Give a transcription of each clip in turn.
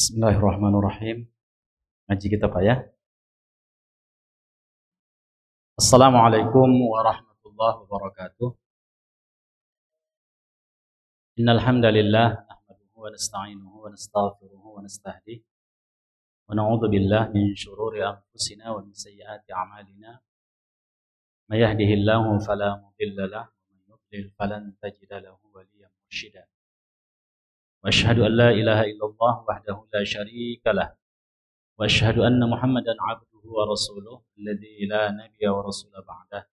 Bismillahirrahmanirrahim. Ngaji kita Pak ya. Assalamualaikum warahmatullahi wabarakatuh. Innal hamdalillah nahmaduhu wa nasta'inuhu wa nastaghfiruhu wa nastahdihi wa na'udzu billahi min shururi anfusina wa min sayyiati a'malina. May yahdihillahu fala mudilla lahu wa may yudlil falan tajida lahu waliyyan mursyida. Wa asyhadu an la ilaha illallah wahdahu la syarika lah. وأشهد أن محمدا عبده ورسوله الذي لا نبي ورسول بعده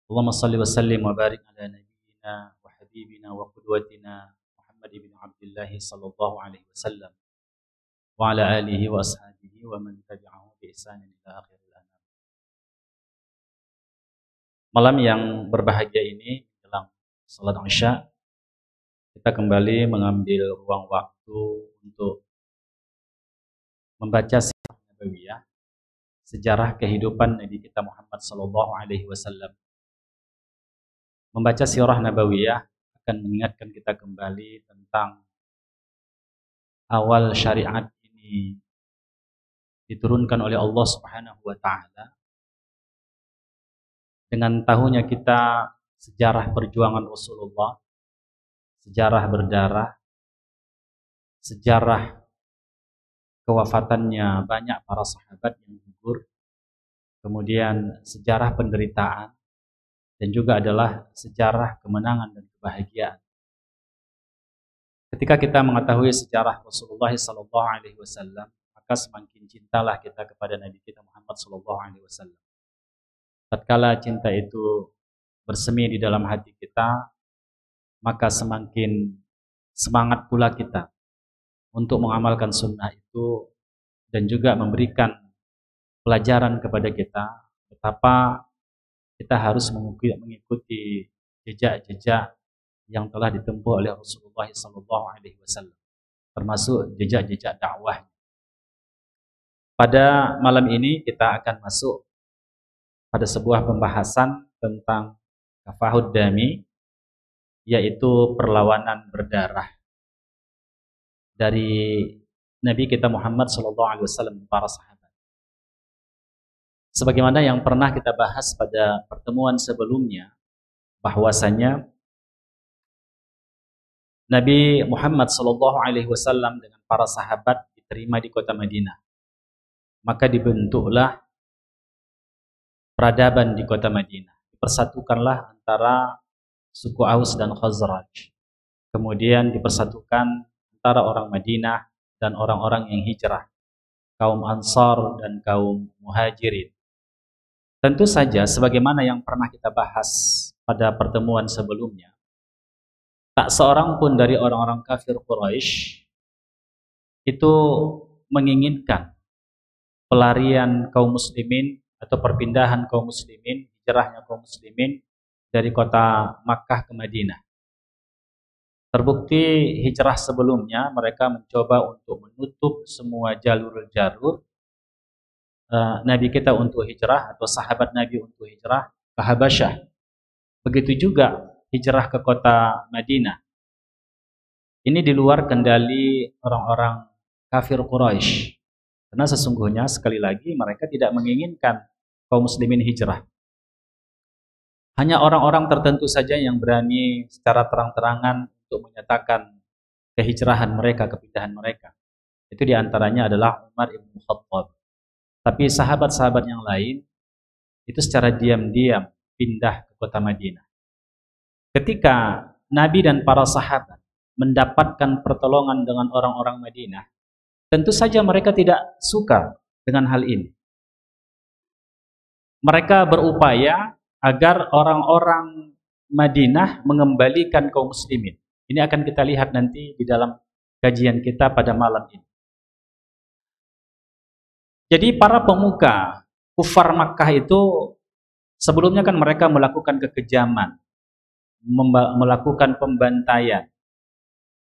اللهم صل وسلم وبارك على نبينا وحبيبنا وقدوتنا محمد بن عبد الله صلى الله عليه وسلم وعلى آله وأصحابه ومن تبعه بإحسان إلى آخر الأنام. Malam yang berbahagia ini menjelang salat Isya, kita kembali mengambil ruang waktu untuk membaca sirah nabawiyah, sejarah kehidupan Nabi kita Muhammad sallallahu alaihi wasallam. Membaca sirah nabawiyah akan mengingatkan kita kembali tentang awal syariat ini diturunkan oleh Allah Subhanahu wa taala. Dengan tahunya kita sejarah perjuangan Rasulullah, sejarah berdarah, sejarah kewafatannya banyak para sahabat yang gugur, kemudian sejarah penderitaan, dan juga adalah sejarah kemenangan dan kebahagiaan. Ketika kita mengetahui sejarah Rasulullah SAW, maka semakin cintalah kita kepada Nabi kita Muhammad SAW. Tatkala cinta itu bersemi di dalam hati kita, maka semakin semangat pula kita untuk mengamalkan sunnah itu dan juga memberikan pelajaran kepada kita betapa kita harus mengikuti jejak-jejak yang telah ditempuh oleh Rasulullah SAW, termasuk jejak-jejak dakwah. Pada malam ini kita akan masuk pada sebuah pembahasan tentang kafahud dami, yaitu perlawanan berdarah dari Nabi kita Muhammad SAW dan para sahabat. Sebagaimana yang pernah kita bahas pada pertemuan sebelumnya, bahwasanya Nabi Muhammad SAW dengan para sahabat diterima di kota Madinah. Maka dibentuklah peradaban di kota Madinah. Dipersatukanlah antara suku Aus dan Khazraj. Kemudian dipersatukan antara orang Madinah dan orang-orang yang hijrah, kaum Ansar dan kaum Muhajirin. Tentu saja sebagaimana yang pernah kita bahas pada pertemuan sebelumnya, tak seorang pun dari orang-orang kafir Quraisy itu menginginkan pelarian kaum muslimin atau perpindahan kaum muslimin, hijrahnya kaum muslimin dari kota Makkah ke Madinah. Terbukti hijrah sebelumnya mereka mencoba untuk menutup semua jalur-jalur Nabi kita untuk hijrah atau sahabat Nabi untuk hijrah ke Habasyah. Begitu juga hijrah ke kota Madinah. Ini di luar kendali orang-orang kafir Quraisy. Karena sesungguhnya sekali lagi mereka tidak menginginkan kaum muslimin hijrah. Hanya orang-orang tertentu saja yang berani secara terang-terangan untuk menyatakan kehijrahan mereka, kepindahan mereka. Itu diantaranya adalah Umar ibn Khattab. Tapi sahabat-sahabat yang lain itu secara diam-diam pindah ke kota Madinah. Ketika Nabi dan para sahabat mendapatkan pertolongan dengan orang-orang Madinah, tentu saja mereka tidak suka dengan hal ini. Mereka berupaya agar orang-orang Madinah mengembalikan kaum muslimin. Ini akan kita lihat nanti di dalam kajian kita pada malam ini. Jadi para pemuka kufar Makkah itu sebelumnya kan mereka melakukan kekejaman, melakukan pembantaian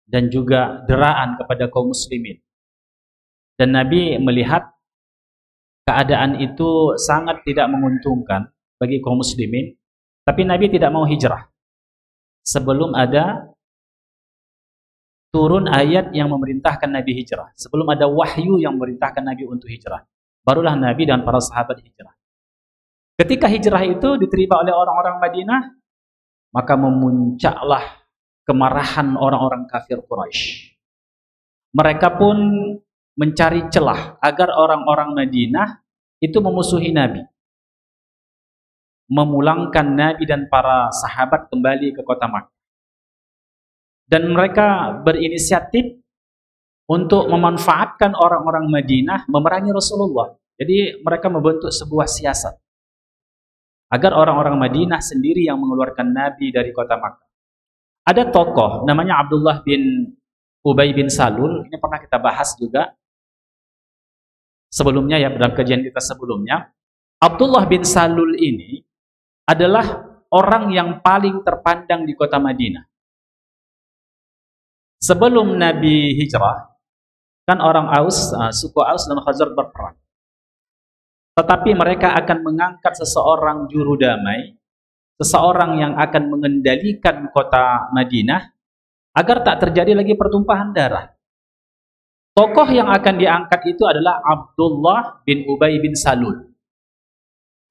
dan juga deraan kepada kaum muslimin. Dan Nabi melihat keadaan itu sangat tidak menguntungkan bagi kaum muslimin, tapi Nabi tidak mau hijrah sebelum ada turun ayat yang memerintahkan Nabi hijrah. Sebelum ada wahyu yang memerintahkan Nabi untuk hijrah, barulah Nabi dan para sahabat hijrah. Ketika hijrah itu diterima oleh orang-orang Madinah, maka memuncaklah kemarahan orang-orang kafir Quraisy. Mereka pun mencari celah agar orang-orang Madinah itu memusuhi Nabi, memulangkan Nabi dan para sahabat kembali ke kota Makkah. Dan mereka berinisiatif untuk memanfaatkan orang-orang Madinah memerangi Rasulullah. Jadi mereka membentuk sebuah siasat agar orang-orang Madinah sendiri yang mengeluarkan Nabi dari kota Makkah. Ada tokoh namanya Abdullah bin Ubay bin Salul, ini pernah kita bahas juga sebelumnya ya, dalam kajian kita sebelumnya. Abdullah bin Salul ini adalah orang yang paling terpandang di kota Madinah. Sebelum Nabi hijrah, kan orang Aus, suku Aus dan Khazraj berperang. Tetapi mereka akan mengangkat seseorang juru damai, seseorang yang akan mengendalikan kota Madinah agar tak terjadi lagi pertumpahan darah. Tokoh yang akan diangkat itu adalah Abdullah bin Ubay bin Salul.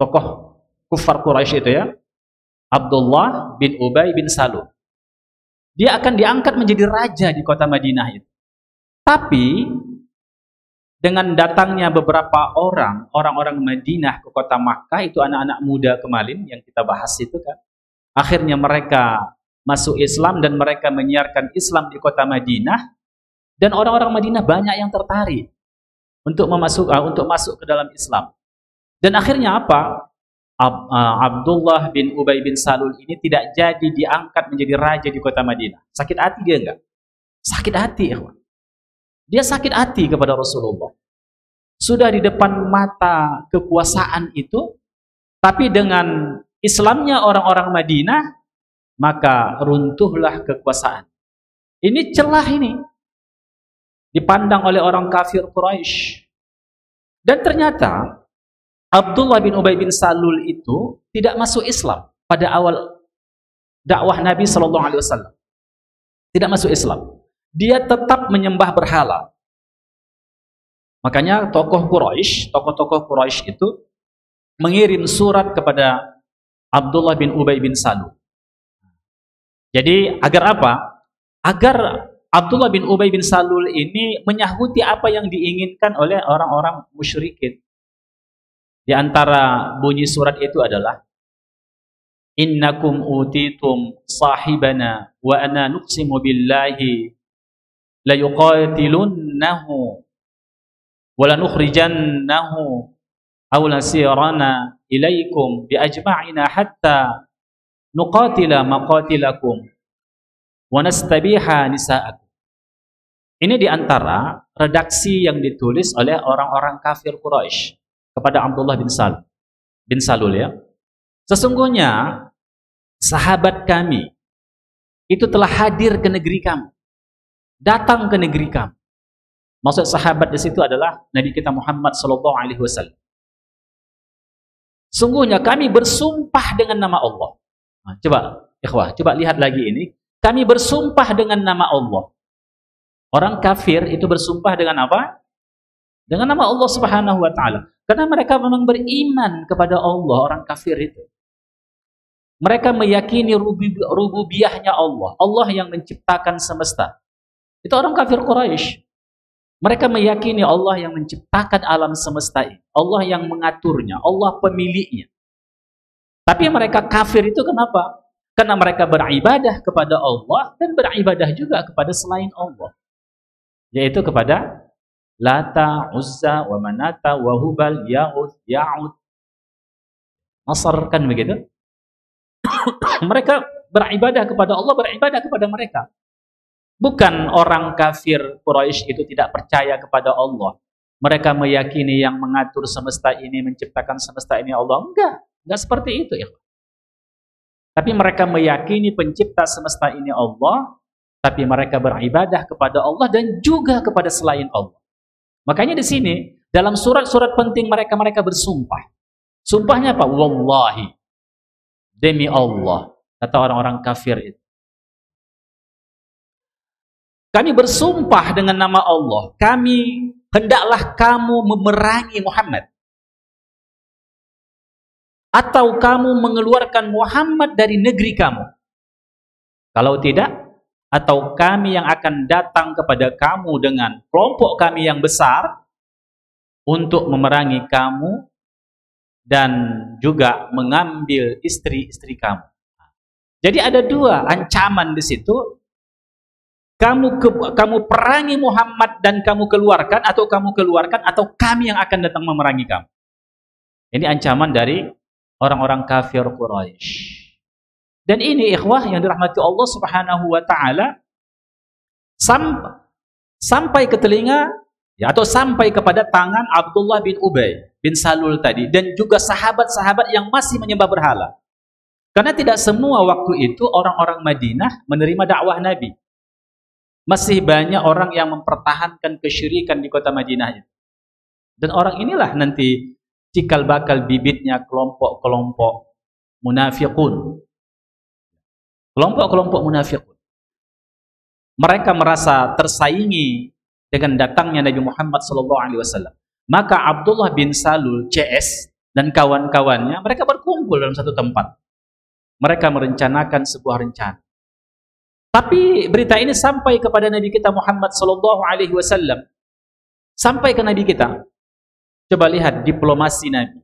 Tokoh kufar Quraisy itu ya. Abdullah bin Ubay bin Salul. Dia akan diangkat menjadi raja di kota Madinah itu. Tapi dengan datangnya beberapa orang-orang Madinah ke kota Makkah, itu anak-anak muda kemarin yang kita bahas itu kan. Akhirnya mereka masuk Islam dan mereka menyiarkan Islam di kota Madinah, dan orang-orang Madinah banyak yang tertarik untuk masuk ke dalam Islam. Dan akhirnya apa? Abdullah bin Ubay bin Salul ini tidak jadi diangkat menjadi raja di kota Madinah. Sakit hati dia enggak? Sakit hati, ya. Dia sakit hati kepada Rasulullah. Sudah di depan mata kekuasaan itu, tapi dengan Islamnya orang-orang Madinah, maka runtuhlah kekuasaan. Ini celah ini. Dipandang oleh orang kafir Quraisy. Dan ternyata Abdullah bin Ubay bin Salul itu tidak masuk Islam pada awal dakwah Nabi SAW. Tidak masuk Islam. Dia tetap menyembah berhala. Makanya tokoh Quraisy itu mengirim surat kepada Abdullah bin Ubay bin Salul. Jadi agar apa? Agar Abdullah bin Ubay bin Salul ini menyahuti apa yang diinginkan oleh orang-orang musyrikin. Di antara bunyi surat itu adalah innakum utitum sahibana wa ana nuqsimu billahi la yuqatilunnahu wa la nukhrijannahu aw lasirana ilaikum bi ajma'ina hatta nuqatila maqatilakum wa nastabiha nisa'akum. Ini di antara redaksi yang ditulis oleh orang-orang kafir Quraisy kepada Abdullah bin Salul ya. Sesungguhnya sahabat kami itu telah hadir ke negeri kamu, datang ke negeri kamu. Maksud sahabat di situ adalah Nabi kita Muhammad SAW. Sungguhnya kami bersumpah dengan nama Allah. Nah, coba, ikhwah, coba lihat lagi ini. Kami bersumpah dengan nama Allah. Orang kafir itu bersumpah dengan apa? Dengan nama Allah Subhanahu wa taala. Karena mereka memang beriman kepada Allah, orang kafir itu. Mereka meyakini rububiyahnya Allah, Allah yang menciptakan semesta. Itu orang kafir Quraisy. Mereka meyakini Allah yang menciptakan alam semesta ini, Allah yang mengaturnya, Allah pemiliknya. Tapi mereka kafir itu kenapa? Karena mereka beribadah kepada Allah dan beribadah juga kepada selain Allah. Yaitu kepada Lata, Uzza, wa Manata, wa Hubal, Ya'ud, Nasr, kan begitu? Mereka beribadah kepada Allah, beribadah kepada mereka. Bukan orang kafir Quraisy itu tidak percaya kepada Allah. Mereka meyakini yang mengatur semesta ini, menciptakan semesta ini Allah. Enggak seperti itu ya. Tapi mereka meyakini pencipta semesta ini Allah, tapi mereka beribadah kepada Allah dan juga kepada selain Allah. Makanya di sini dalam surat-surat penting mereka bersumpah. Sumpahnya apa? Wallahi, demi Allah, kata orang-orang kafir itu. Kami bersumpah dengan nama Allah, kami hendaklah kamu memerangi Muhammad. Atau kamu mengeluarkan Muhammad dari negeri kamu. Kalau tidak, atau kami yang akan datang kepada kamu dengan kelompok kami yang besar untuk memerangi kamu dan juga mengambil istri-istri kamu. Jadi ada dua ancaman di situ. Kamu perangi Muhammad dan kamu keluarkan, atau kamu keluarkan, atau kami yang akan datang memerangi kamu. Ini ancaman dari orang-orang kafir Quraisy. Dan ini ikhwah yang dirahmati Allah Subhanahu wa taala sampai ke telinga ya, atau sampai kepada tangan Abdullah bin Ubay bin Salul tadi, dan juga sahabat-sahabat yang masih menyembah berhala. Karena tidak semua waktu itu orang-orang Madinah menerima dakwah Nabi. Masih banyak orang yang mempertahankan kesyirikan di kota Madinah itu. Dan orang inilah nanti cikal bakal bibitnya kelompok-kelompok munafiqun. Kelompok-kelompok munafiqun. Mereka merasa tersaingi dengan datangnya Nabi Muhammad SAW. Maka Abdullah bin Salul CS dan kawan-kawannya, mereka berkumpul dalam satu tempat. Mereka merencanakan sebuah rencana. Tapi berita ini sampai kepada Nabi kita Muhammad SAW. Sampai ke Nabi kita. Coba lihat diplomasi Nabi.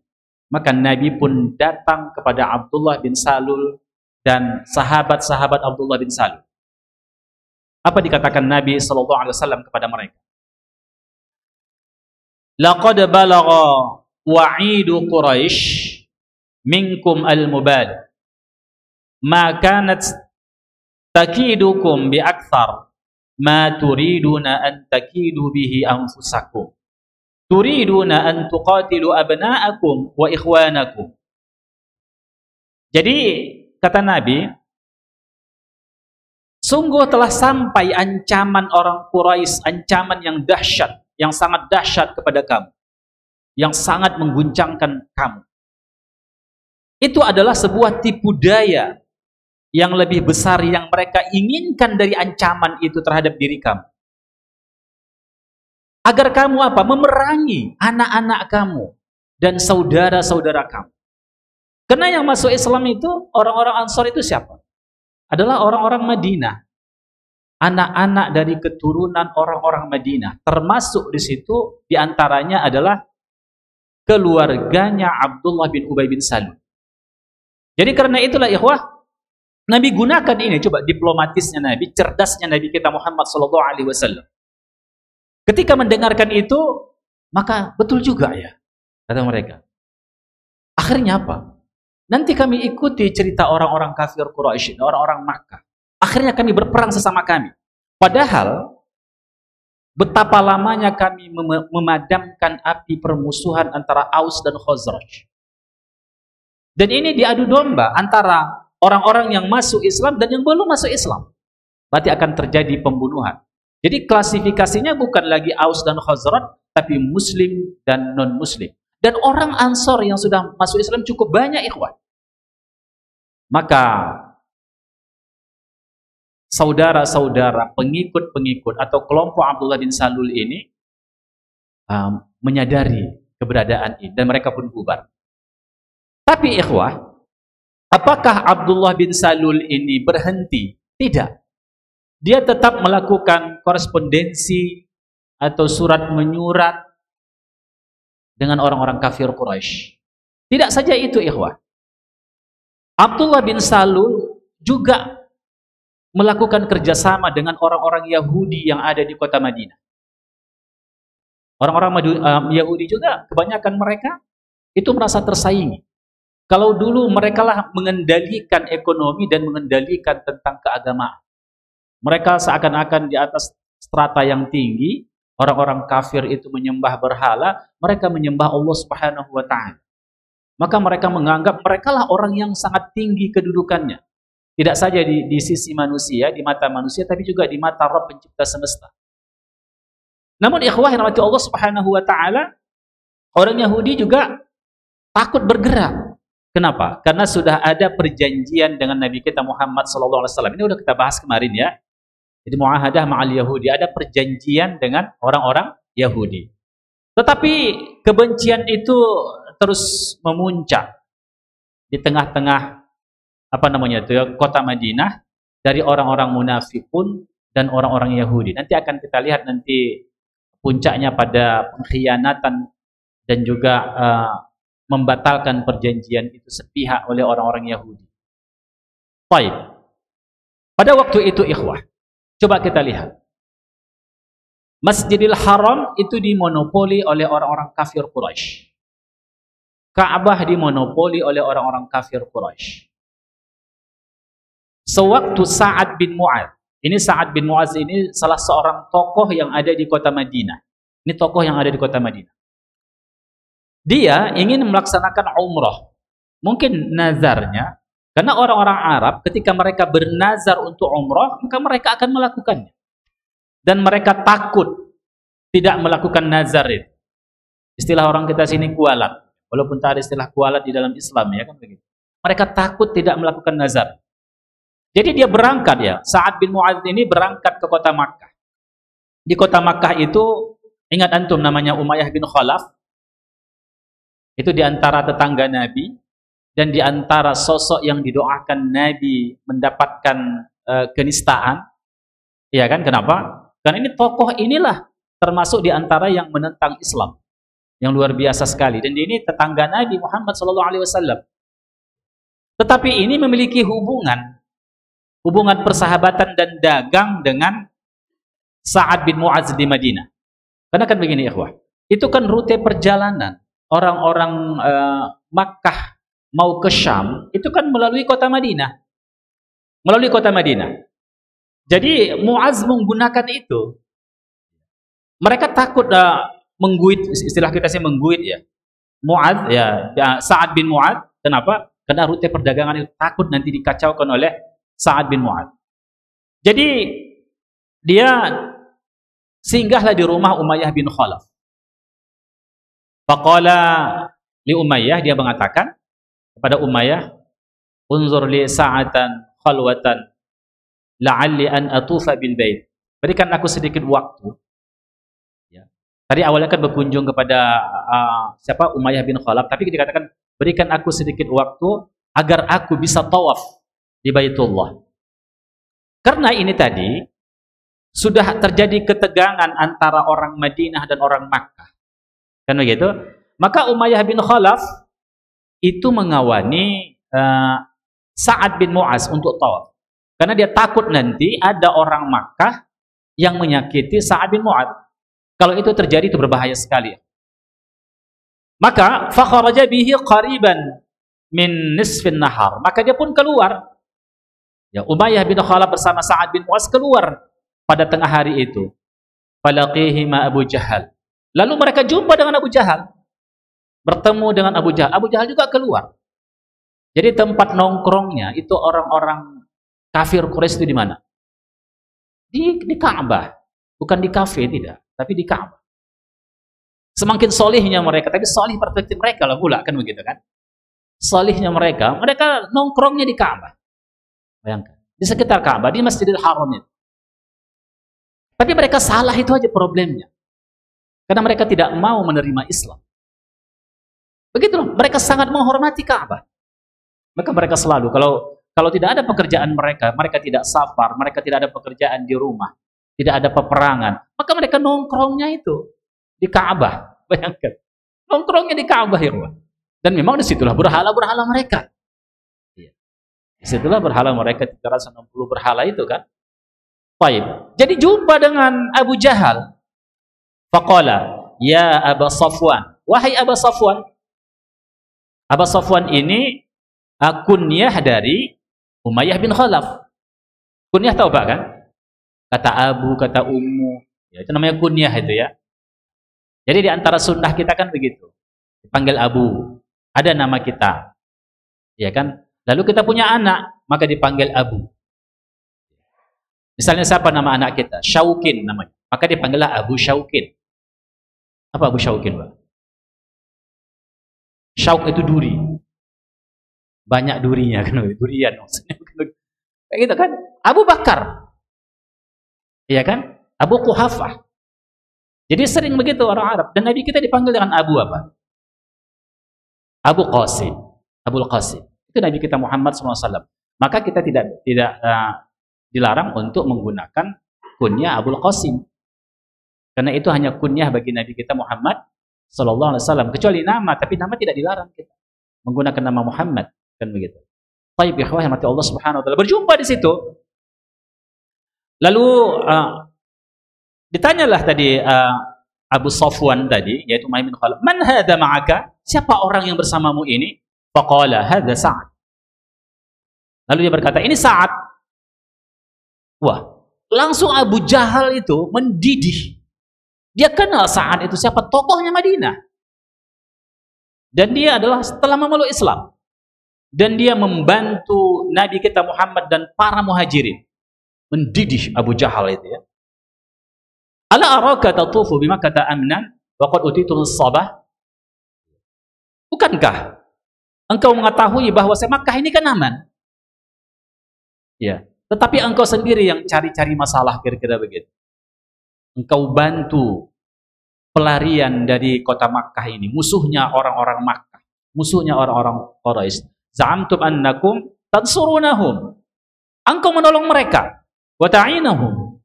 Maka Nabi pun datang kepada Abdullah bin Salul dan sahabat-sahabat Abdullah bin Salul. Apa dikatakan Nabi SAW kepada mereka? Laqad balagha wa'idu Quraisy minkum al-mubal. Ma kanat takidukum bi akthar ma turiduna an takidu bihi anfusakum. Turiduna an tuqatilu abna'akum wa ikhwanakum. Jadi kata Nabi, sungguh telah sampai ancaman orang Quraisy, ancaman yang dahsyat, yang sangat dahsyat kepada kamu, yang sangat mengguncangkan kamu. Itu adalah sebuah tipu daya yang lebih besar yang mereka inginkan dari ancaman itu terhadap diri kamu. Agar kamu apa? Memerangi anak-anak kamu dan saudara-saudara kamu. Karena yang masuk Islam itu, orang-orang Ansar itu siapa? Adalah orang-orang Madinah. Anak-anak dari keturunan orang-orang Madinah. Termasuk di situ, diantaranya adalah keluarganya Abdullah bin Ubay bin Salul. Jadi karena itulah ikhwah, Nabi gunakan ini, coba diplomatisnya Nabi, cerdasnya Nabi kita Muhammad SAW. Ketika mendengarkan itu, maka betul juga ya, kata mereka. Akhirnya apa? Nanti kami ikuti cerita orang-orang kafir Quraisy, orang-orang Makkah. Akhirnya kami berperang sesama kami. Padahal, betapa lamanya kami memadamkan api permusuhan antara Aus dan Khazraj. Dan ini diadu domba antara orang-orang yang masuk Islam dan yang belum masuk Islam. Berarti akan terjadi pembunuhan. Jadi klasifikasinya bukan lagi Aus dan Khazraj, tapi Muslim dan non-Muslim. Dan orang Ansor yang sudah masuk Islam cukup banyak, ikhwan. Maka saudara-saudara, pengikut-pengikut atau kelompok Abdullah bin Salul ini menyadari keberadaan ini dan mereka pun bubar. Tapi ikhwah, apakah Abdullah bin Salul ini berhenti? Tidak. Dia tetap melakukan korespondensi atau surat menyurat dengan orang-orang kafir Quraisy. Tidak saja itu, ikhwah. Abdullah bin Salul juga melakukan kerjasama dengan orang-orang Yahudi yang ada di kota Madinah. Orang-orang Yahudi juga, kebanyakan mereka itu merasa tersaingi. Kalau dulu mereka lah mengendalikan ekonomi dan mengendalikan tentang keagamaan. Mereka seakan-akan di atas strata yang tinggi. Orang-orang kafir itu menyembah berhala, mereka menyembah Allah Subhanahu wa taala. Maka mereka menganggap mereka lah orang yang sangat tinggi kedudukannya. Tidak saja di sisi manusia, di mata manusia, tapi juga di mata Rabb pencipta semesta. Namun ikhwah yang rahmati Allah Subhanahu wa taala, orang Yahudi juga takut bergerak. Kenapa? Karena sudah ada perjanjian dengan Nabi kita Muhammad SAW. Ini sudah kita bahas kemarin ya. Jadi muahadah ma'al Yahudi, ada perjanjian dengan orang-orang Yahudi. Tetapi kebencian itu terus memuncak di tengah-tengah kota Madinah dari orang-orang munafikun dan orang-orang Yahudi. Nanti akan kita lihat nanti puncaknya pada pengkhianatan dan juga membatalkan perjanjian itu sepihak oleh orang-orang Yahudi. Baik. Pada waktu itu ikhwah, coba kita lihat. Masjidil Haram itu dimonopoli oleh orang-orang kafir Quraisy. Ka'bah dimonopoli oleh orang-orang kafir Quraisy. Sewaktu Sa'ad bin Mu'adz, ini Sa'ad bin Mu'adz ini salah seorang tokoh yang ada di kota Madinah. Ini tokoh yang ada di kota Madinah. Dia ingin melaksanakan umrah. Mungkin nazarnya, karena orang-orang Arab ketika mereka bernazar untuk umrah, maka mereka akan melakukannya. Dan mereka takut tidak melakukan nazar itu. Istilah orang kita sini kualat. Walaupun tak ada istilah kualat di dalam Islam, ya kan begitu. Mereka takut tidak melakukan nazar. Jadi dia berangkat ya. Sa'ad bin Mu'adz ini berangkat ke kota Makkah. Di kota Makkah itu, ingat antum namanya Umayyah bin Khalaf. Itu di antara tetangga Nabi dan di antara sosok yang didoakan Nabi mendapatkan kenistaan. Iya kan? Kenapa? Karena ini tokoh inilah termasuk di antara yang menentang Islam. Yang luar biasa sekali. Dan ini tetangga Nabi Muhammad SAW. Tetapi ini memiliki hubungan persahabatan dan dagang dengan Sa'ad bin Mu'adz di Madinah. Karena kan begini ikhwah, itu kan rute perjalanan orang-orang Makkah mau ke Syam, itu kan melalui kota Madinah. Melalui kota Madinah. Jadi Mu'adz menggunakan itu. Mereka takut mengguit, istilah kita sih mengguit ya. Mu'adz ya, Sa'ad bin Mu'adz, kenapa? Karena rute perdagangan itu takut nanti dikacaukan oleh Sa'ad bin Mu'adz. Jadi dia singgahlah di rumah Umayyah bin Khalaf. Faqala li Umayyah, dia mengatakan kepada Umayyah, "Unzur li sa'atan khalwatan la'alli an atufa bil bait." Berikan aku sedikit waktu. Ya. Tadi awalnya kan berkunjung kepada Umayyah bin Khalaf, tapi dikatakan berikan aku sedikit waktu agar aku bisa tawaf di Baitullah. Karena ini tadi sudah terjadi ketegangan antara orang Madinah dan orang Makkah. Kan begitu? Maka Umayyah bin Khalaf itu mengawani Sa'ad bin Mu'adz untuk tawaf. Karena dia takut nanti ada orang Makkah yang menyakiti Sa'ad bin Mu'adz. Kalau itu terjadi itu berbahaya sekali. Maka fakharaja bihi qariban min nisfin nahar. Maka dia pun keluar. Ya, Umayyah bin Khalaf bersama Sa'ad bin Mu'adz keluar pada tengah hari itu. Falaqihi ma Abu Jahal. Lalu mereka jumpa dengan Abu Jahal. Bertemu dengan Abu Jahal. Abu Jahal juga keluar. Jadi tempat nongkrongnya itu orang-orang kafir Quraisy itu di mana? Di Ka'bah. Bukan di kafe, tidak. Tapi di Ka'bah. Semakin solihnya mereka. Tapi solih perspektif mereka lah pula. Kan begitu kan? Solihnya mereka nongkrongnya di Ka'bah. Bayangkan. Di sekitar Ka'bah. Di Masjidil Haram itu. Tapi mereka salah, itu aja problemnya. Karena mereka tidak mau menerima Islam. Begitu loh. Mereka sangat menghormati Ka'bah. Maka mereka selalu, kalau tidak ada pekerjaan mereka tidak safar, mereka tidak ada pekerjaan di rumah, tidak ada peperangan, maka mereka nongkrongnya itu di Ka'bah. Bayangkan. Nongkrongnya di Ka'bah ya. Dan memang disitulah berhala-berhala mereka. Disitulah berhala mereka, 360 berhala itu kan. Baik. Jadi jumpa dengan Abu Jahal. Faqala, ya Aba Safwan. Wahai Aba Safwan. Aba Safwan ini kunyah dari Umayyah bin Khalaf. Kunyah tahu Pak kan? Kata Abu, kata Ummu. Ya, itu namanya kunyah itu ya. Jadi di antara sunnah kita kan begitu. Dipanggil Abu. Ada nama kita. Ya kan? Lalu kita punya anak, maka dipanggil Abu. Misalnya siapa nama anak kita? Syaukin namanya. Maka dipanggillah Abu Syaukin. Apa Abu Syaukin, Pak? Syauk itu duri. Banyak durinya kan, durian maksudnya. Kayak gitu kan? Abu Bakar. Iya kan? Abu Quhafah. Jadi sering begitu orang Arab. Dan Nabi kita dipanggil dengan Abu apa? Abu Qasim. Abul Qasim. Itu Nabi kita Muhammad SAW. Maka kita tidak dilarang untuk menggunakan kunyah Abul Qasim. Karena itu hanya kunyah bagi Nabi kita Muhammad SAW. Kecuali nama, tapi nama tidak dilarang kita menggunakan nama Muhammad, kan begitu. Baik, ikhwah yang mati Allah Subhanahu wa taala. Berjumpa di situ. Lalu ditanyalah tadi Abu Safwan tadi, yaitu Umayyah bin Khalaf, "Man hadza ma'aka?" Siapa orang yang bersamamu ini? Faqala hadza Sa'ad. Lalu dia berkata, "Ini Sa'ad." Wah, langsung Abu Jahal itu mendidih. Dia kenal Sa'ad itu siapa, tokohnya Madinah. Dan dia adalah setelah memeluk Islam. Dan dia membantu Nabi kita Muhammad dan para muhajirin. Mendidih Abu Jahal itu ya. Ala araka tatufu bimakkah amnan wa qad utitu as-sabah? Bukankah engkau mengetahui bahwa Makkah ini kan aman? Ya, tetapi engkau sendiri yang cari-cari masalah, kira-kira begitu. Engkau bantu pelarian dari kota Makkah ini, musuhnya orang-orang Makkah, musuhnya orang-orang Quraisy. Za'amtum annakum tansurunahum. Engkau menolong mereka. Wa ta'inahum.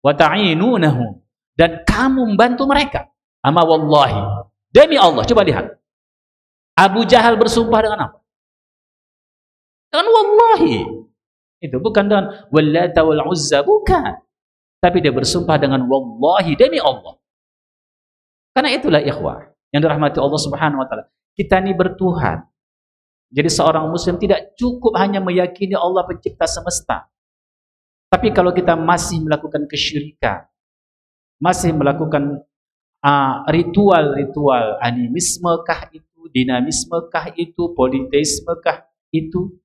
Wa ta'inunahum. Dan kamu membantu mereka. Ama wallahi. Demi Allah, coba lihat. Abu Jahal bersumpah dengan apa? Dengan wallahi. Itu bukan dengan wallata wal uzza, bukan. Tapi dia bersumpah dengan wallahi, demi Allah. Karena itulah ikhwah yang dirahmati Allah Subhanahu wa taala. Kita ini bertuhan. Jadi seorang muslim tidak cukup hanya meyakini Allah pencipta semesta. Tapi kalau kita masih melakukan kesyirikan, masih melakukan ritual-ritual animisme kah itu, dinamisme kah itu, politeisme kah itu,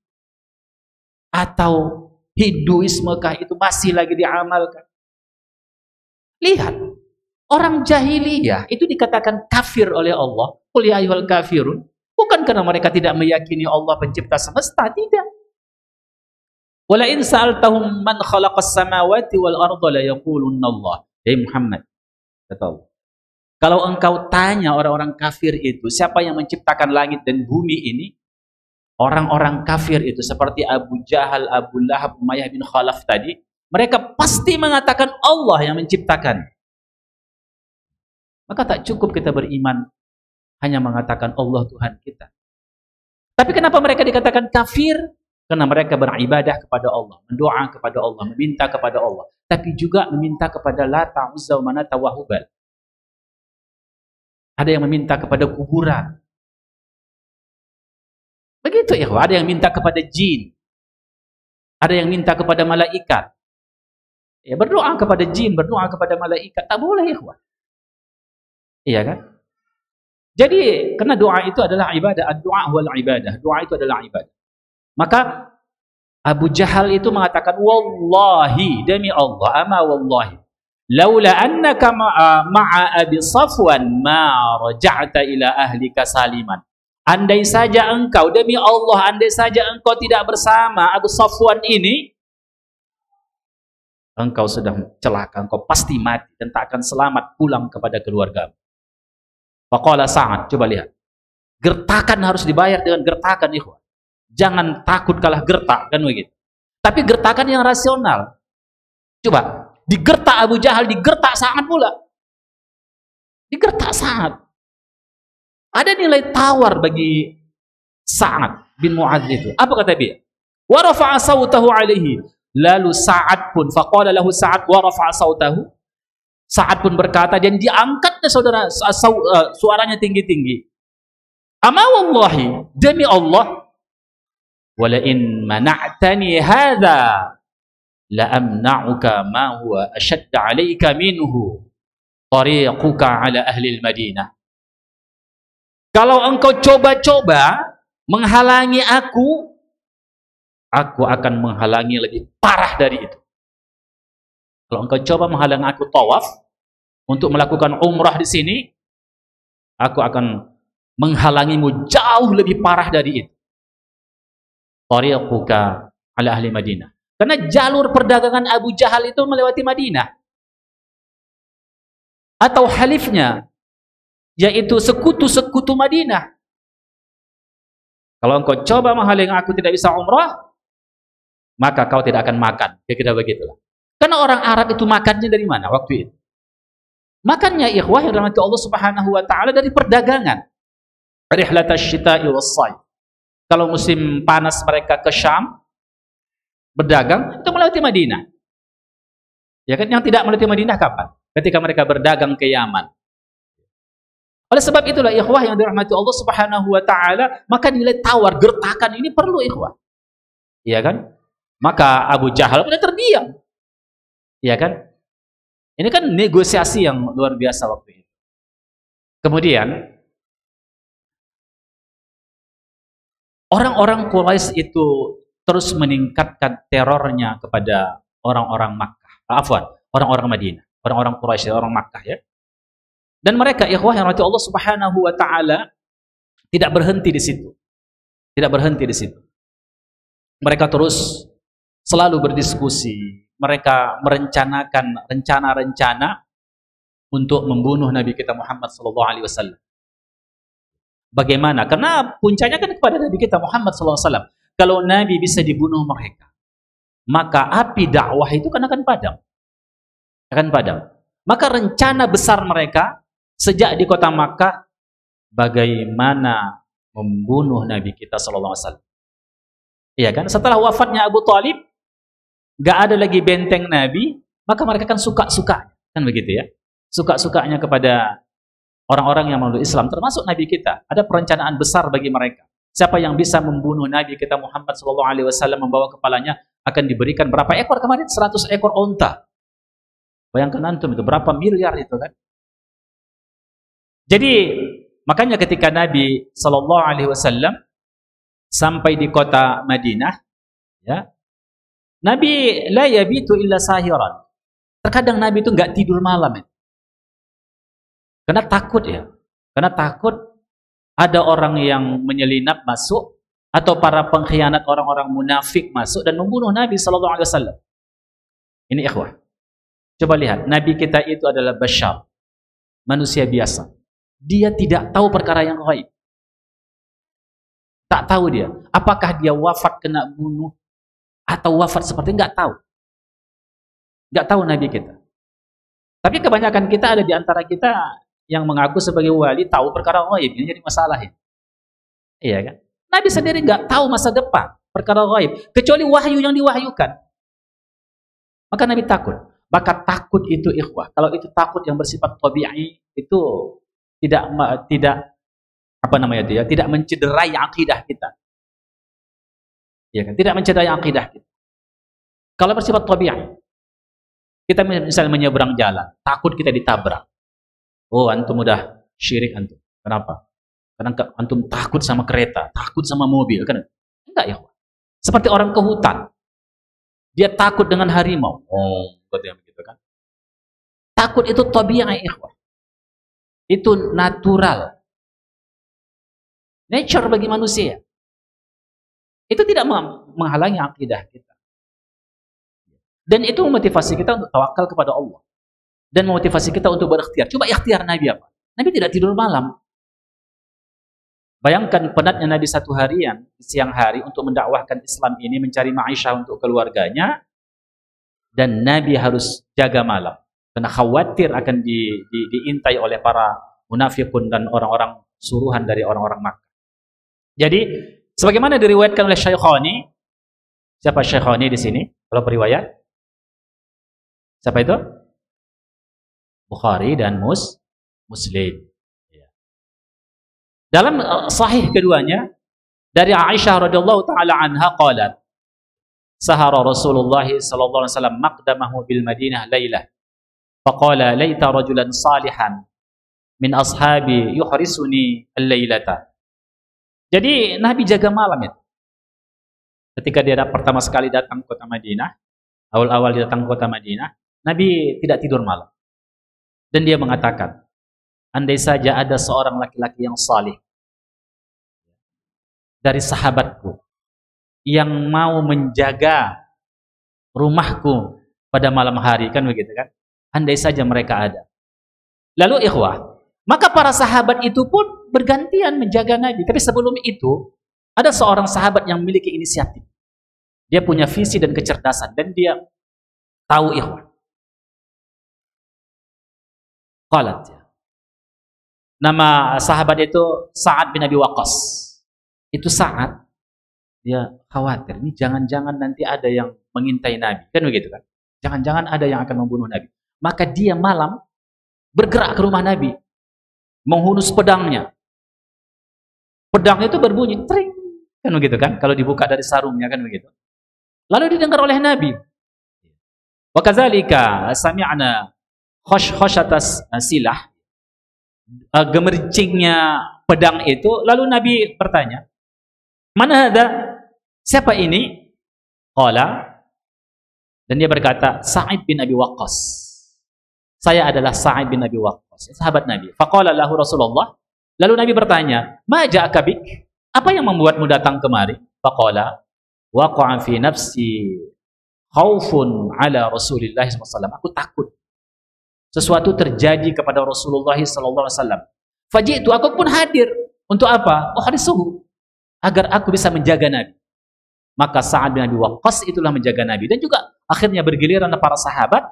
atau Hinduisme kah itu masih lagi diamalkan. Lihat, orang jahiliyah itu dikatakan kafir oleh Allah. Qul ya ayyuhal kafirun. Bukan karena mereka tidak meyakini Allah pencipta semesta, tidak. Wala in sa'altahum man khalaqas samawati wal arda la yaqulunna Allah. Hei Muhammad, kata Allah, kalau engkau tanya orang-orang kafir itu, siapa yang menciptakan langit dan bumi ini? Orang-orang kafir itu seperti Abu Jahal, Abu Lahab, Umayyah bin Khalaf tadi, mereka pasti mengatakan Allah yang menciptakan. Maka tak cukup kita beriman hanya mengatakan Allah Tuhan kita. Tapi kenapa mereka dikatakan kafir? Karena mereka beribadah kepada Allah, mendoa kepada Allah, meminta kepada Allah, tapi juga meminta kepada Lata, Uzza, Manata, wa Hubal. Ada yang meminta kepada kuburan. Begitu ya, ada yang minta kepada jin. Ada yang minta kepada malaikat. Ya, berdoa kepada jin, berdoa kepada malaikat, tak boleh ya. Iya kan? Jadi, karena doa itu adalah ibadah, doa wal ibadah. Doa itu adalah ibadah. Maka Abu Jahal itu mengatakan, wallahi, demi Allah, ama wallahi, laula annaka ma'a Abi Safwan ma raja'ta ila ahlika saliman. Andai saja engkau, demi Allah, andai saja engkau tidak bersama Abu Safwan ini, engkau sudah celaka, engkau pasti mati dan tak akan selamat pulang kepada keluarga. Faqala Sa'ad, coba lihat. Gertakan harus dibayar dengan gertakan, ikhwan. Jangan takut kalah gertak, kan begitu. Tapi gertakan yang rasional. Coba, digertak Abu Jahal, digertak Sa'ad pula. Digertak Sa'ad. Ada nilai tawar bagi Sa'ad bin Mu'adz itu. Apa kata dia? Wa rafa'a sawtahu alaihi. Lalu Sa'ad pun, faqala lahu Sa'ad wa rafa'a sawtahu. Sa'ad pun berkata, dan diangkatnya saudara suaranya tinggi-tinggi. Ama wallahi, demi Allah, wala in mana'tani hadha la amna'uka ma huwa ashadda 'alaika minhu tariquka 'ala ahli al-Madinah. Kalau engkau coba-coba menghalangi aku akan menghalangi lebih parah dari itu. Kalau engkau coba menghalangi aku tawaf untuk melakukan umrah di sini, aku akan menghalangimu jauh lebih parah dari itu. Tariquka ala ahli Madinah. Karena jalur perdagangan Abu Jahal itu melewati Madinah. Atau halifnya, yaitu sekutu-sekutu Madinah. Kalau engkau coba menghalangi aku tidak bisa umrah, maka kau tidak akan makan. Kira-kira begitulah. Karena orang Arab itu makannya dari mana waktu itu? Makannya ikhwah yang dirahmati Allah Subhanahu wa taala dari perdagangan. Rihlatash syita'i was-sayf. Kalau musim panas mereka ke Syam berdagang, itu melewati Madinah. Ya kan, yang tidak melewati Madinah kapan? Ketika mereka berdagang ke Yaman. Oleh sebab itulah ikhwah yang dirahmati Allah Subhanahu wa taala, maka nilai tawar gertakan ini perlu ikhwah. Iya kan? Maka Abu Jahal pun terdiam. Iya kan? Ini kan negosiasi yang luar biasa waktu itu. Kemudian orang-orang Quraisy itu terus meningkatkan terornya kepada orang-orang Makkah. Afwan, orang-orang Madinah, orang-orang Quraisy, orang Makkah ya. Dan mereka ikhwah yang dirahmati Allah Subhanahu wa taala tidak berhenti di situ. Tidak berhenti di situ. Mereka terus selalu berdiskusi. Mereka merencanakan rencana-rencana untuk membunuh Nabi kita Muhammad sallallahu alaihi wasallam. Bagaimana? Karena puncaknya kan kepada Nabi kita Muhammad sallallahu alaihi wasallam. Kalau Nabi bisa dibunuh mereka, maka api dakwah itu kan akan padam. Akan padam. Maka rencana besar mereka sejak di kota Makkah, bagaimana membunuh Nabi kita sallallahu alaihi wasallam. Iya kan? Setelah wafatnya Abu Thalib, nggak ada lagi benteng Nabi, maka mereka kan suka-suka, kan begitu ya? Suka-sukanya kepada orang-orang yang memeluk Islam, termasuk Nabi kita. Ada perencanaan besar bagi mereka. Siapa yang bisa membunuh Nabi kita Muhammad SAW membawa kepalanya akan diberikan berapa ekor kemarin? 100 ekor onta. Bayangkan antum itu berapa miliar itu kan? Jadi makanya ketika Nabi SAW sampai di kota Madinah, ya, Nabi la yabitu illa sahiran. Terkadang Nabi itu nggak tidur malam ya. Karena takut ya. Karena takut ada orang yang menyelinap masuk atau para pengkhianat orang-orang munafik masuk dan membunuh Nabi sallallahu alaihi wasallam. Ini ikhwah. Coba lihat, Nabi kita itu adalah bashar, manusia biasa. Dia tidak tahu perkara yang gaib. Tak tahu dia. Apakah dia wafat kena bunuh atau wafat seperti nggak tahu. Nggak tahu Nabi kita. Tapi kebanyakan kita ada di antara kita yang mengaku sebagai wali tahu perkara gaib. Ini jadi masalah ya. Iya kan? Nabi sendiri nggak tahu masa depan perkara gaib kecuali wahyu yang diwahyukan. Maka Nabi takut. Maka takut itu ikhwah. Kalau itu takut yang bersifat tabi'i itu tidak apa namanya itu ya, tidak mencederai akidah kita. Ya kan? Tidak mencederai akidah kita. Kalau bersifat tabi'i, kita misalnya menyeberang jalan, takut kita ditabrak. Oh, antum udah syirik antum. Kenapa? Karena antum takut sama kereta, takut sama mobil, kan? Enggak ya. Seperti orang ke hutan. Dia takut dengan harimau. Oh, begitu kan? Takut itu tabi'i, ikhwah. Itu natural. Nature bagi manusia. Itu tidak menghalangi akidah kita. Dan itu memotivasi kita untuk tawakal kepada Allah. Dan memotivasi kita untuk berikhtiar. Coba ikhtiar Nabi apa? Nabi tidak tidur malam. Bayangkan penatnya Nabi satu harian, siang hari untuk mendakwahkan Islam ini, mencari ma'isyah untuk keluarganya. Dan Nabi harus jaga malam. Karena khawatir akan diintai oleh para munafikun dan orang-orang suruhan dari orang-orang Makkah. Jadi, sebagaimana diriwayatkan oleh Syaikhani, siapa Syaikhani di sini? Kalau periwayat? Siapa itu? Bukhari dan Muslim. Dalam sahih keduanya dari Aisyah radhiyallahu taala anha qalat, sahara Rasulullah sallallahu alaihi wasallam maqdamahu bil Madinah lailah. Faqala laita rajulan salihan min ashabi yuhrisuni al-lailata. Jadi Nabi jaga malam itu. Ketika dia pertama sekali datang ke kota Madinah, awal-awal dia datang ke kota Madinah, Nabi tidak tidur malam. Dan dia mengatakan, andai saja ada seorang laki-laki yang salih dari sahabatku yang mau menjaga rumahku pada malam hari, kan begitu kan? Andai saja mereka ada. Lalu ikhwah, maka para sahabat itu pun bergantian menjaga Nabi. Tapi sebelum itu, ada seorang sahabat yang memiliki inisiatif. Dia punya visi dan kecerdasan, dan dia tahu ikhwah. Qalat, nama sahabat itu Sa'ad bin Abi Waqqas. Itu Sa'ad, dia khawatir, ini jangan-jangan nanti ada yang mengintai Nabi, kan begitu kan? Jangan-jangan ada yang akan membunuh Nabi. Maka dia malam bergerak ke rumah Nabi, menghunus pedangnya. Pedang itu berbunyi tring, kan begitu kan? Kalau dibuka dari sarungnya, kan begitu. Lalu didengar oleh Nabi. Wa kadzalika sami'na khoshatas silah, gemercingnya pedang itu. Lalu Nabi bertanya, "Man hadza?" Siapa ini? Qala, dan dia berkata, "Sa'id bin Abi Waqqas." Saya adalah Sa'id bin Abi Waqqas, sahabat Nabi. Faqala lahu Rasulullah. Lalu Nabi bertanya, "Ma ja'aka bik?" Apa yang membuatmu datang kemari? Faqala, "Waqa'a fi nafsi khaufun ala Rasulillah SAW." Aku takut sesuatu terjadi kepada Rasulullah SAW. Faji'tu, aku pun hadir. Untuk apa? Uhrisuhu, agar aku bisa menjaga Nabi. Maka Sa'ad bin Abi Waqqas itulah menjaga Nabi, dan juga akhirnya bergiliran para sahabat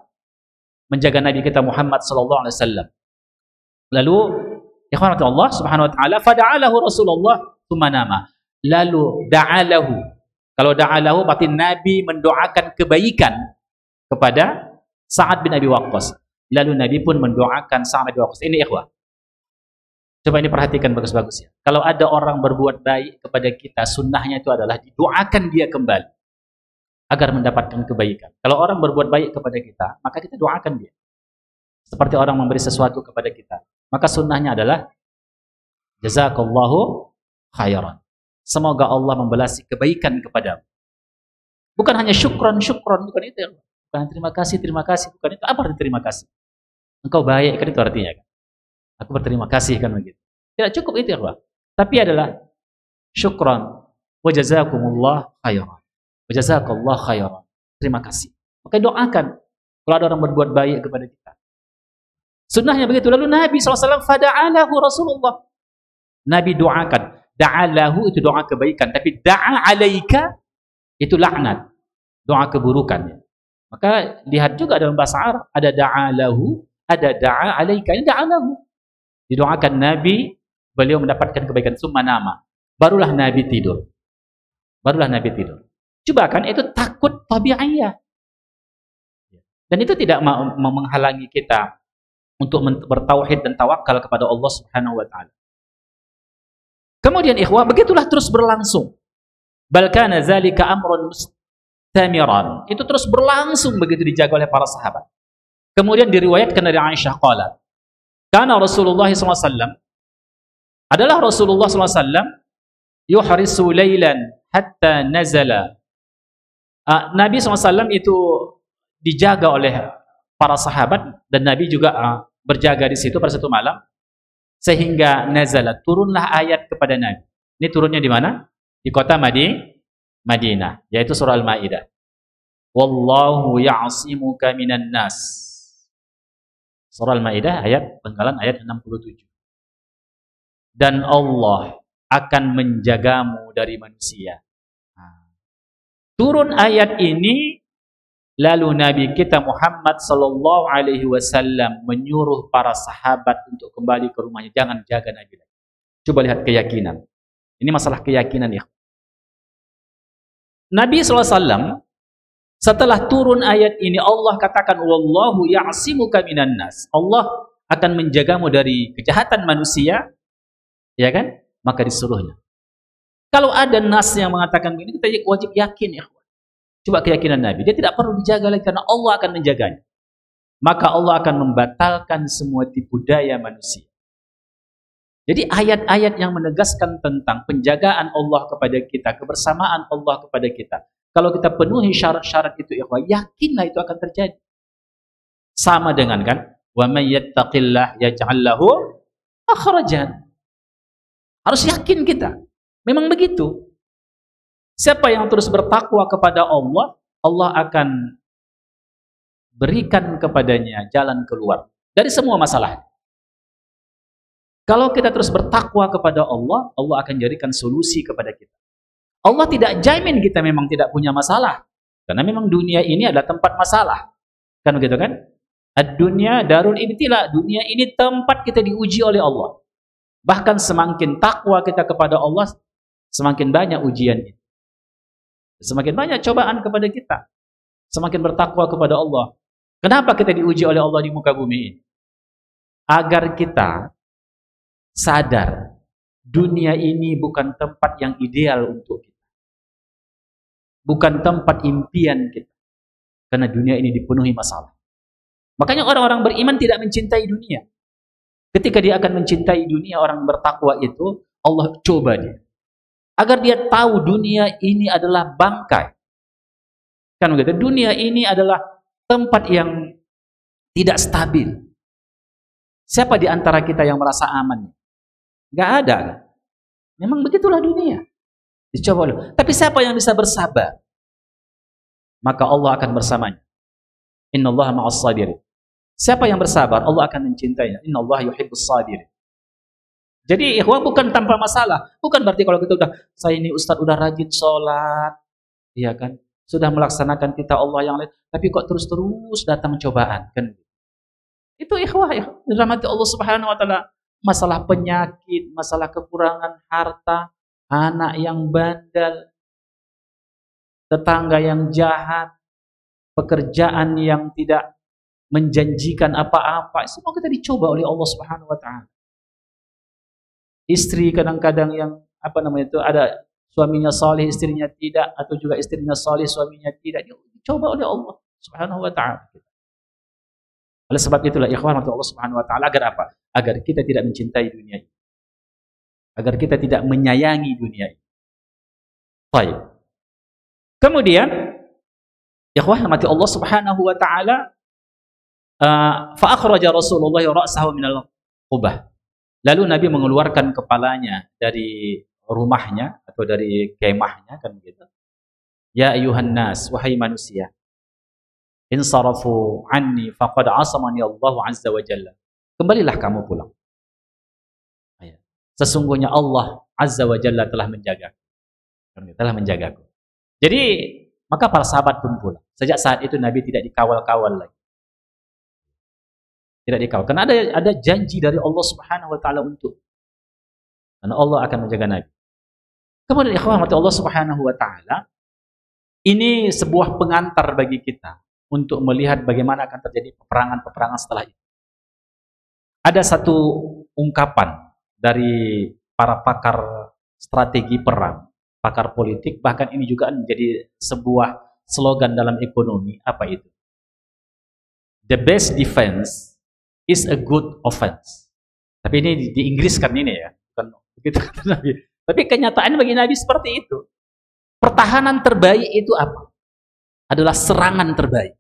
menjaga Nabi kita Muhammad SAW. Lalu ikhwan Allah Subhanahu wa taala, fada'alahu Rasulullah tsumma nama. Lalu da'alahu. Kalau da'alahu berarti Nabi mendoakan kebaikan kepada Sa'ad bin Abi Waqqas. Lalu Nabi pun mendoakan Sa'ad bin Abi Waqqas. Ini ikhwah, coba ini perhatikan bagus-bagus ya. Kalau ada orang berbuat baik kepada kita, sunnahnya itu adalah didoakan dia kembali agar mendapatkan kebaikan. Kalau orang berbuat baik kepada kita, maka kita doakan dia. Seperti orang memberi sesuatu kepada kita, maka sunnahnya adalah jazakallahu khairan. Semoga Allah membalasi kebaikan kepadamu. Bukan hanya syukron, bukan itu ya. Bukan terima kasih, bukan itu. Apa arti terima kasih? Engkau baik, kan itu artinya kan. Aku berterima kasih, kan begitu. Tidak cukup itu ya, Pak. Tapi adalah syukran wa jazakumullah khairan. Wa jazakallah khairan. Terima kasih. Maka doakan kalau ada orang berbuat baik kepada kita. Sunnahnya begitu. Lalu Nabi SAW fada'alahu Rasulullah. Nabi doakan. Da'alahu itu doa kebaikan, tapi da'a alaika itu laknat, doa keburukan. Maka lihat juga dalam bahasa Arab, ada da'alahu, ada da'a alaika. Ini da'alahu, didoakan Nabi, beliau mendapatkan kebaikan. Summa nama, barulah Nabi tidur. Coba kan, itu takut tabi'iyah. Dan itu tidak menghalangi kita untuk bertauhid dan tawakal kepada Allah Subhanahu wa taala. Kemudian ikhwah, begitulah terus berlangsung. Bal kana zalika amrun mustamiran. Itu terus berlangsung begitu dijaga oleh para sahabat. Kemudian diriwayatkan dari Aisyah qalat, kana Rasulullah SAW, adalah Rasulullah SAW yuhrisu lailan hatta nazala. Nabi SAW itu dijaga oleh para sahabat, dan Nabi juga berjaga di situ pada satu malam, sehingga nazalat, turunlah ayat kepada Nabi. Ini turunnya di mana? Di kota Madinah, yaitu surah Al-Maidah. Wallahu ya'simuka minan nas. Surah Al-Maidah ayat penggalan ayat 67. Dan Allah akan menjagamu dari manusia. Turun ayat ini, lalu Nabi kita Muhammad sallallahu alaihi wasallam menyuruh para sahabat untuk kembali ke rumahnya, jangan jaga Nabi lagi. Coba lihat keyakinan. Ini masalah keyakinan ya. Nabi SAW setelah turun ayat ini, Allah katakan wallahu ya'simuka minan nas. Allah akan menjagamu dari kejahatan manusia, ya kan? Maka disuruhnya. Kalau ada nas yang mengatakan begini, kita wajib yakin ya. Coba keyakinan Nabi, dia tidak perlu dijaga lagi karena Allah akan menjaganya. Maka Allah akan membatalkan semua tipu daya manusia. Jadi ayat-ayat yang menegaskan tentang penjagaan Allah kepada kita, kebersamaan Allah kepada kita, kalau kita penuhi syarat-syarat itu, yakinlah itu akan terjadi. Sama dengan kan, wa may yattaqillah yaj'al lahu makhrajan. Harus yakin kita. Memang begitu. Siapa yang terus bertakwa kepada Allah, Allah akan berikan kepadanya jalan keluar dari semua masalah. Kalau kita terus bertakwa kepada Allah, Allah akan jadikan solusi kepada kita. Allah tidak jamin kita memang tidak punya masalah. Karena memang dunia ini adalah tempat masalah. Kan begitu kan? Ad-dunya darul ibtila. Dunia ini tempat kita diuji oleh Allah. Bahkan semakin takwa kita kepada Allah, semakin banyak ujian itu. Semakin banyak cobaan kepada kita. Semakin bertakwa kepada Allah. Kenapa kita diuji oleh Allah di muka bumi ini? Agar kita sadar dunia ini bukan tempat yang ideal untuk kita. Bukan tempat impian kita. Karena dunia ini dipenuhi masalah. Makanya orang-orang beriman tidak mencintai dunia. Ketika dia akan mencintai dunia, orang bertakwa itu, Allah coba dia. Agar dia tahu dunia ini adalah bangkai. Kan begitu? Dunia ini adalah tempat yang tidak stabil. Siapa di antara kita yang merasa aman? Gak ada. Memang begitulah dunia. Dicoba dulu. Tapi siapa yang bisa bersabar? Maka Allah akan bersamanya. Innallaha ma'as sabirin. Siapa yang bersabar, Allah akan mencintainya. Innallaha yuhibbus sabirin. Jadi ikhwah bukan tanpa masalah. Bukan berarti kalau kita saya ini ustaz udah rajin sholat, iya kan? Sudah melaksanakan kita Allah yang lain, tapi kok terus-terus datang cobaan, kan? Itu ikhwah ya, dirahmati Allah Subhanahu wa taala. Masalah penyakit, masalah kekurangan harta, anak yang bandel, tetangga yang jahat, pekerjaan yang tidak menjanjikan apa-apa, semua kita dicoba oleh Allah Subhanahu wa taala. Istri kadang-kadang yang ada suaminya saleh, istrinya tidak, atau juga istrinya saleh, suaminya tidak, dicoba oleh Allah Subhanahu wa taala. Oleh sebab itulah ikhwan Allah Subhanahu wa taala, agar apa? Agar kita tidak mencintai dunia ini. Agar kita tidak menyayangi dunia ini. Baik. Kemudian ikhwan Allah Subhanahu wa taala, fa akhraja Rasulullah ra'sahu minal qubah. Lalu Nabi mengeluarkan kepalanya dari rumahnya atau dari kemahnya, kan begitu. Ya ayuhan nas, wahai manusia, insarafu anni faqad asamani Allah azza wa jalla. Kembalilah kamu pulang. Sesungguhnya Allah azza wa jalla telah menjagaku. Telah menjagaku. Jadi maka para sahabat pun pulang. Sejak saat itu Nabi tidak dikawal-kawal lagi. Tidak dikawal. Karena ada janji dari Allah Subhanahu wa taala untuk. Karena Allah akan menjaga Nabi. Kemudian ikhwan Allah Subhanahu wa taala, ini sebuah pengantar bagi kita untuk melihat bagaimana akan terjadi peperangan-peperangan setelah itu. Ada satu ungkapan dari para pakar strategi perang, pakar politik, bahkan ini juga menjadi sebuah slogan dalam ekonomi. Apa itu? The best defense is a good offense. Tapi ini di Inggris kan ini ya, bukan begitu kata Nabi. Tapi kenyataannya bagi Nabi seperti itu. Pertahanan terbaik itu apa? Adalah serangan terbaik.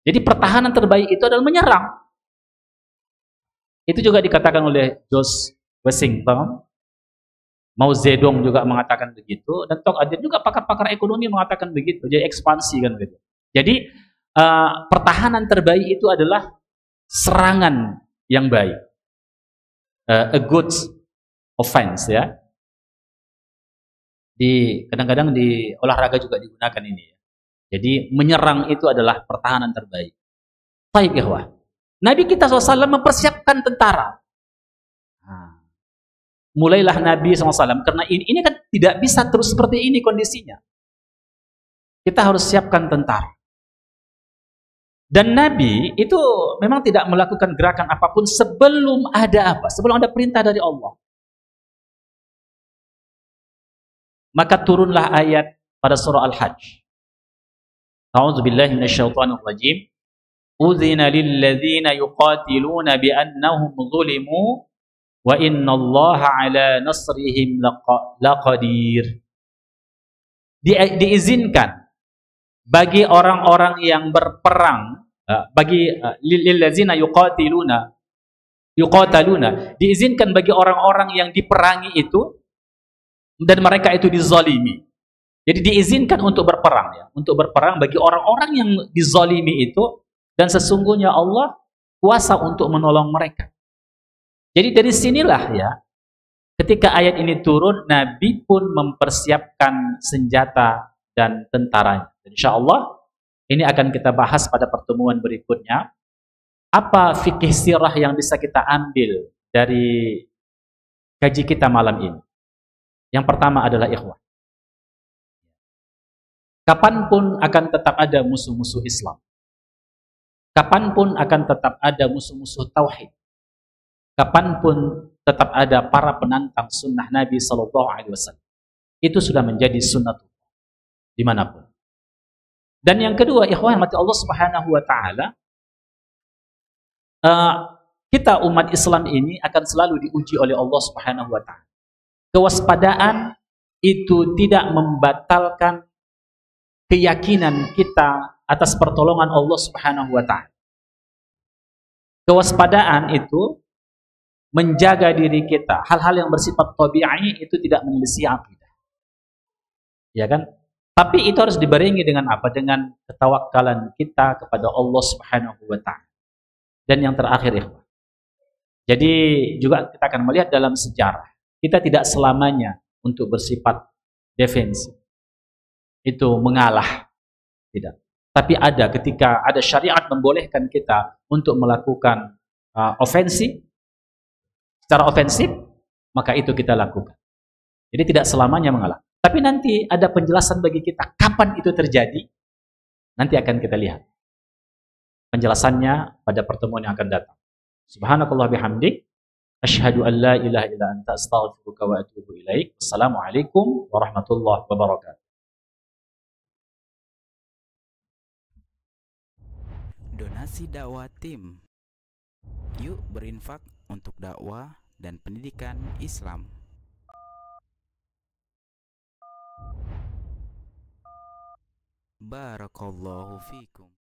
Jadi pertahanan terbaik itu adalah menyerang. Itu juga dikatakan oleh George Washington. Mao Zedong juga mengatakan begitu, dan Tok Adir juga pakar-pakar ekonomi mengatakan begitu. Jadi ekspansi kan begitu. Jadi pertahanan terbaik itu adalah serangan yang baik. A good offense ya. Kadang-kadang di olahraga juga digunakan ini ya. Jadi menyerang itu adalah pertahanan terbaik. Baik ikhwah. Nabi kita SAW mempersiapkan tentara. Mulailah Nabi SAW, karena ini kan tidak bisa terus seperti ini kondisinya. Kita harus siapkan tentara. Dan Nabi itu memang tidak melakukan gerakan apapun sebelum ada apa? Sebelum ada perintah dari Allah. Maka turunlah ayat pada surah Al-Hajj. A'udzubillahi minasyaitonir rajim. Udzina lil ladzina yuqatiluna bi annahum zulimu wa innallaha ala nasrihim laqadir. Diizinkan bagi orang-orang yang berperang, bagi lil ladzina yuqataluna, diizinkan bagi orang-orang yang diperangi itu dan mereka itu dizalimi. Jadi diizinkan untuk berperang ya, untuk berperang bagi orang-orang yang dizalimi itu, dan sesungguhnya Allah kuasa untuk menolong mereka. Jadi dari sinilah ya, ketika ayat ini turun, Nabi pun mempersiapkan senjata dan tentaranya. Insyaallah ini akan kita bahas pada pertemuan berikutnya. Apa fikih sirah yang bisa kita ambil dari kaji kita malam ini? Yang pertama adalah ikhwah. Kapanpun akan tetap ada musuh-musuh Islam. Kapanpun akan tetap ada musuh-musuh tauhid. Kapanpun tetap ada para penantang sunnah Nabi SAW. Itu sudah menjadi sunnah dimanapun. Dan yang kedua, ikhwah mati Allah Subhanahu Wa Taala, kita umat Islam ini akan selalu diuji oleh Allah Subhanahu Wa Taala. Kewaspadaan itu tidak membatalkan keyakinan kita atas pertolongan Allah Subhanahu wa taala. Kewaspadaan itu menjaga diri kita. Hal-hal yang bersifat tabi'i itu tidak menyelisih akidah. Ya kan? Tapi itu harus dibarengi dengan apa? Dengan ketawakkalan kita kepada Allah Subhanahu wa taala. Dan yang terakhir, ikhwan. Jadi juga kita akan melihat dalam sejarah, kita tidak selamanya untuk bersifat defensif. Itu mengalah, tidak. Tapi ada ketika ada syariat membolehkan kita untuk melakukan ofensif, secara ofensif, maka itu kita lakukan. Jadi tidak selamanya mengalah. Tapi nanti ada penjelasan bagi kita kapan itu terjadi. Nanti akan kita lihat penjelasannya pada pertemuan yang akan datang. Subhanakallah bihamdik, asyhadu an la ilaha illa anta astaghfiruka wa atubu ilaik. Wassalamualaikum warahmatullahi wabarakatuh. Donasi dakwah tim. Yuk berinfak untuk dakwah dan pendidikan Islam. Barakallahu fikum.